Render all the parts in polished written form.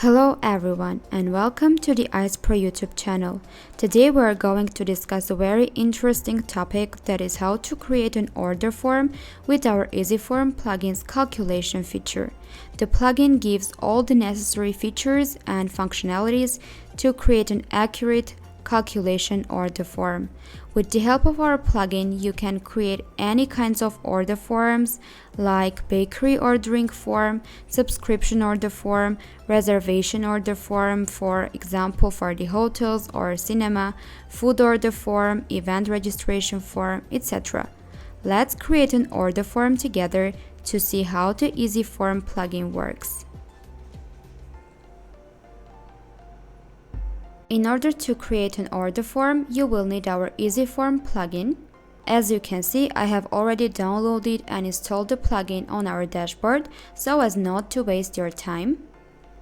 Hello everyone and welcome to the Ice Pro YouTube channel. Today we are going to discuss a very interesting topic, that is how to create an order form with our Easy Form plugin's calculation feature. The plugin gives all the necessary features and functionalities to create an accurate calculation order form. With the help of our plugin, you can create any kinds of order forms like bakery ordering form, subscription order form, reservation order form, for example for the hotels or cinema, food order form, event registration form, etc. Let's create an order form together to see how the Easy Form plugin works. In order to create an order form, you will need our Easy Form plugin. As you can see, I have already downloaded and installed the plugin on our dashboard so as not to waste your time.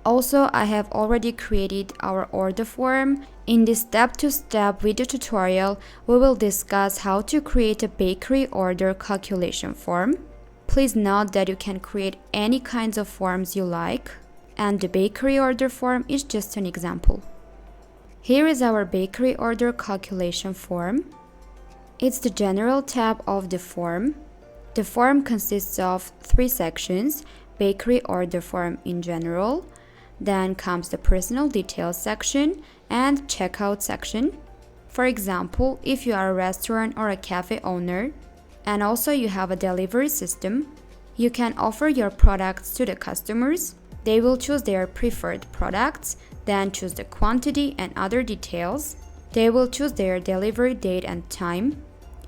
Also, I have already created our order form. In this step-to-step video tutorial, we will discuss how to create a bakery order calculation form. Please note that you can create any kinds of forms you like, and the bakery order form is just an example. Here is our bakery order calculation form. It's the general tab of the form. The form consists of 3 sections: bakery order form in general, then comes the personal details section and checkout section. For example, if you are a restaurant or a cafe owner, and also you have a delivery system, you can offer your products to the customers. They will choose their preferred products, then choose the quantity and other details. They will choose their delivery date and time.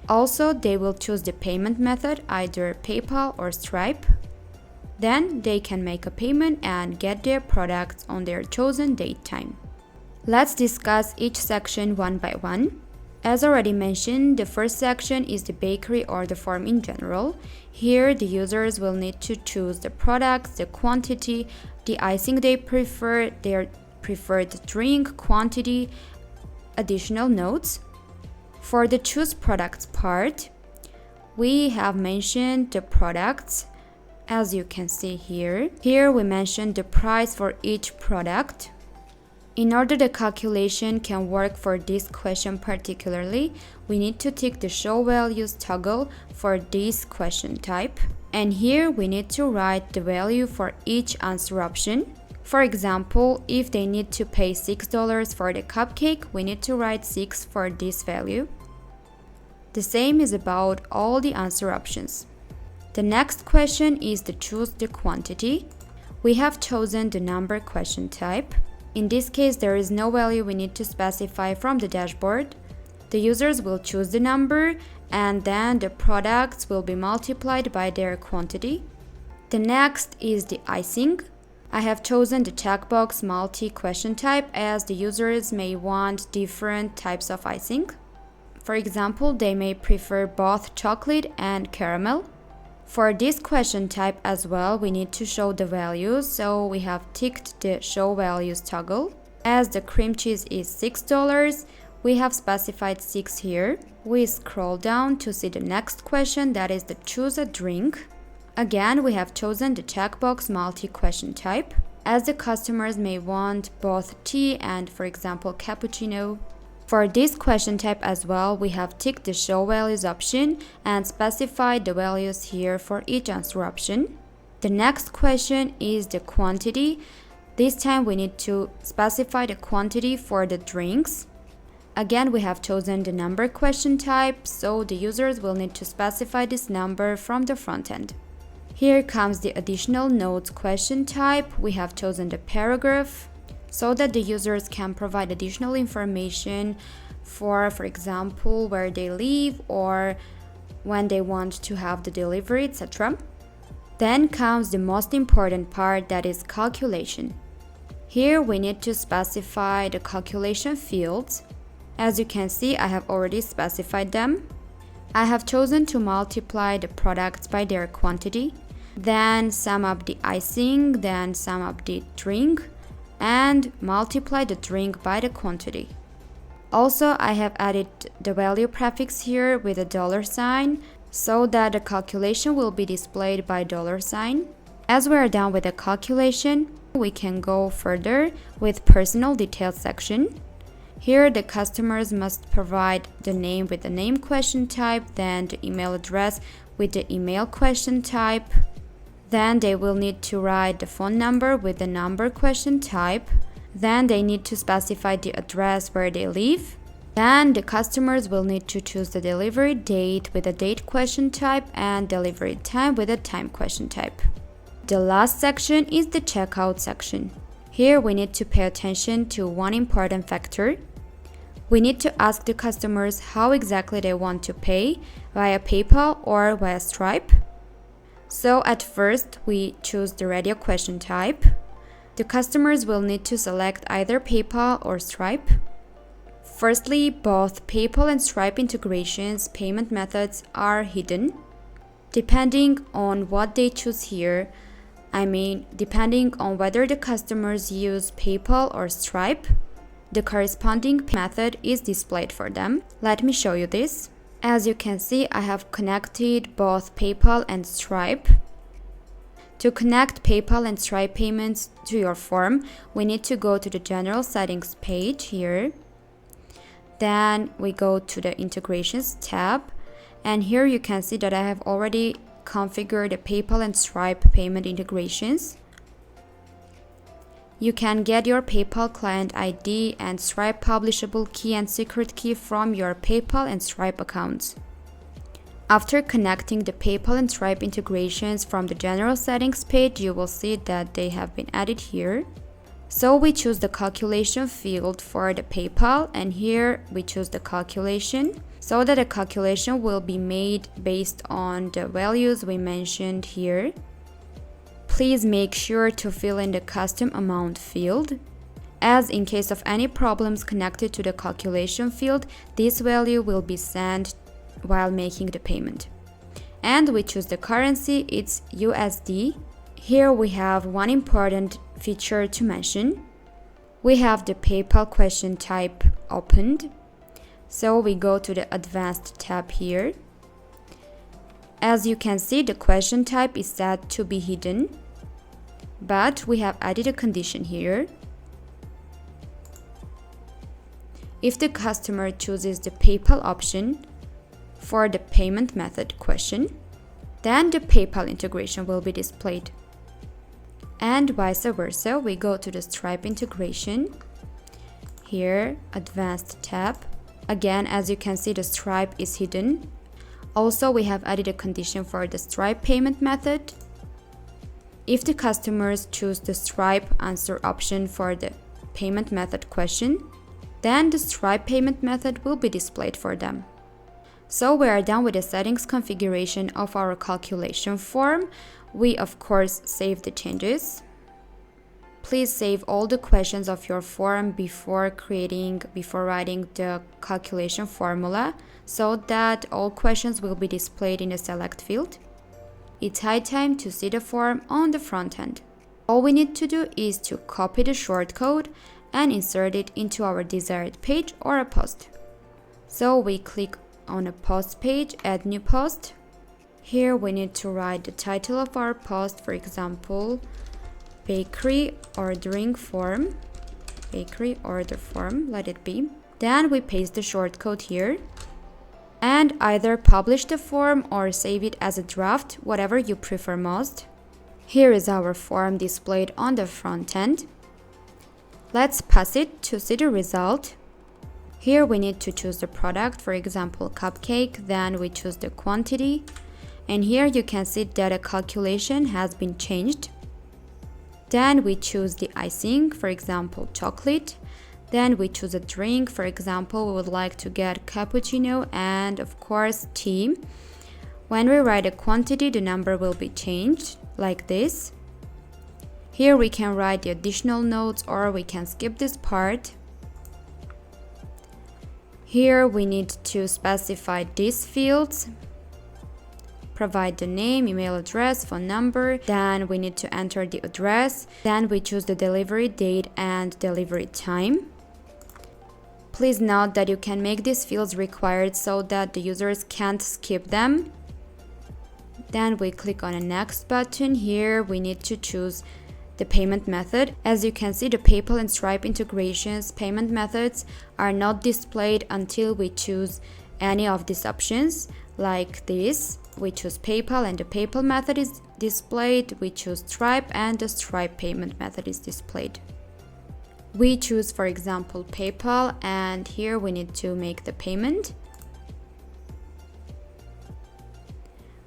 Also, they will choose the payment method, either PayPal or Stripe. Then they can make a payment and get their products on their chosen date time. Let's discuss each section one by one. As already mentioned, the first section is the bakery order form in general. Here, the users will need to choose the products, the quantity, the icing they prefer, their preferred drink, quantity, additional notes. For the choose products part, we have mentioned the products, as you can see here. Here we mentioned the price for each product. In order the calculation can work for this question particularly, we need to tick the show values toggle for this question type. And here we need to write the value for each answer option. For example, if they need to pay $6 for the cupcake, we need to write 6 for this value. The same is about all the answer options. The next question is to choose the quantity. We have chosen the number question type. In this case, there is no value we need to specify from the dashboard. The users will choose the number and then the products will be multiplied by their quantity. The next is the icing. I have chosen the checkbox multi-question type as the users may want different types of icing. For example, they may prefer both chocolate and caramel. For this question type as well, we need to show the values, so we have ticked the show values toggle. As the cream cheese is $6, we have specified 6 here. We scroll down to see the next question, that is the choose a drink. Again, we have chosen the checkbox multi-question type, as the customers may want both tea and, for example, cappuccino. For this question type as well, we have ticked the show values option and specified the values here for each answer option. The next question is the quantity. This time we need to specify the quantity for the drinks. Again, we have chosen the number question type, so the users will need to specify this number from the front end. Here comes the additional notes question type. We have chosen the paragraph, so that the users can provide additional information for example, where they live or when they want to have the delivery, etc. Then comes the most important part, that is calculation. Here we need to specify the calculation fields. As you can see, I have already specified them. I have chosen to multiply the products by their quantity, then sum up the icing, then sum up the drink, and multiply the drink by the quantity. Also, I have added the value prefix here with a $sign so that the calculation will be displayed by $sign. As we are done with the calculation, We can go further with personal details section. Here the customers must provide the name with the name question type, then the email address with the email question type. Then they will need to write the phone number with the number question type. Then they need to specify the address where they live. Then the customers will need to choose the delivery date with a date question type and delivery time with a time question type. The last section is the checkout section. Here we need to pay attention to one important factor. We need to ask the customers how exactly they want to pay, via PayPal or via Stripe. So at first we choose the radio question type. The customers will need to select either PayPal or Stripe. Firstly, both PayPal and Stripe integrations payment methods are hidden. Depending on what they choose here, depending on whether the customers use PayPal or Stripe, the corresponding method is displayed for them. Let me show you this. As you can see, I have connected both PayPal and Stripe. To connect PayPal and Stripe payments to your form, we need to go to the General Settings page here. Then we go to the Integrations tab. And here you can see that I have already configured the PayPal and Stripe payment integrations. You can get your PayPal client ID and Stripe publishable key and secret key from your PayPal and Stripe accounts. After connecting the PayPal and Stripe integrations from the General Settings page, you will see that they have been added here. So we choose the calculation field for the PayPal, and here we choose the calculation so that the calculation will be made based on the values we mentioned here. Please make sure to fill in the custom amount field, as in case of any problems connected to the calculation field, this value will be sent while making the payment. And we choose the currency, it's USD. Here we have one important feature to mention. We have the PayPal question type opened. So we go to the Advanced tab here. As you can see, the question type is set to be hidden, but we have added a condition here. If the customer chooses the PayPal option for the payment method question, then the PayPal integration will be displayed. And vice versa, we go to the Stripe integration. Here, Advanced tab. Again, as you can see, the Stripe is hidden. Also, we have added a condition for the Stripe payment method. If the customers choose the Stripe answer option for the payment method question, then the Stripe payment method will be displayed for them. So we are done with the settings configuration of our calculation form. We of course save the changes. Please save all the questions of your form before writing the calculation formula, so that all questions will be displayed in the select field. It's high time to see the form on the front end. All we need to do is to copy the shortcode and insert it into our desired page or a post. So we click on a post page, add new post. Here we need to write the title of our post, for example, bakery ordering form, bakery order form, let it be. Then we paste the shortcode here and either publish the form or save it as a draft, whatever you prefer most. Here is our form displayed on the front end. Let's pass it to see the result. Here we need to choose the product, for example, cupcake, then we choose the quantity. And here you can see that a calculation has been changed. Then we choose the icing, for example, chocolate. Then we choose a drink, for example, we would like to get cappuccino and of course tea. When we write a quantity, the number will be changed like this. Here we can write the additional notes or we can skip this part. Here we need to specify these fields. Provide the name, email address, phone number. Then we need to enter the address. Then we choose the delivery date and delivery time. Please note that you can make these fields required so that the users can't skip them. Then we click on the next button. Here we need to choose the payment method. As you can see, the PayPal and Stripe integrations payment methods are not displayed until we choose any of these options. Like this, we choose PayPal and the PayPal method is displayed. We choose Stripe and the Stripe payment method is displayed. We choose, for example, PayPal, and here we need to make the payment.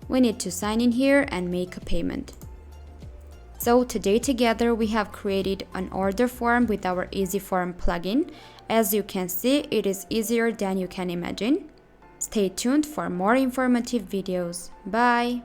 We need to sign in here and make a payment. So today together we have created an order form with our Easy Form plugin. As you can see, it is easier than you can imagine. Stay tuned for more informative videos. Bye!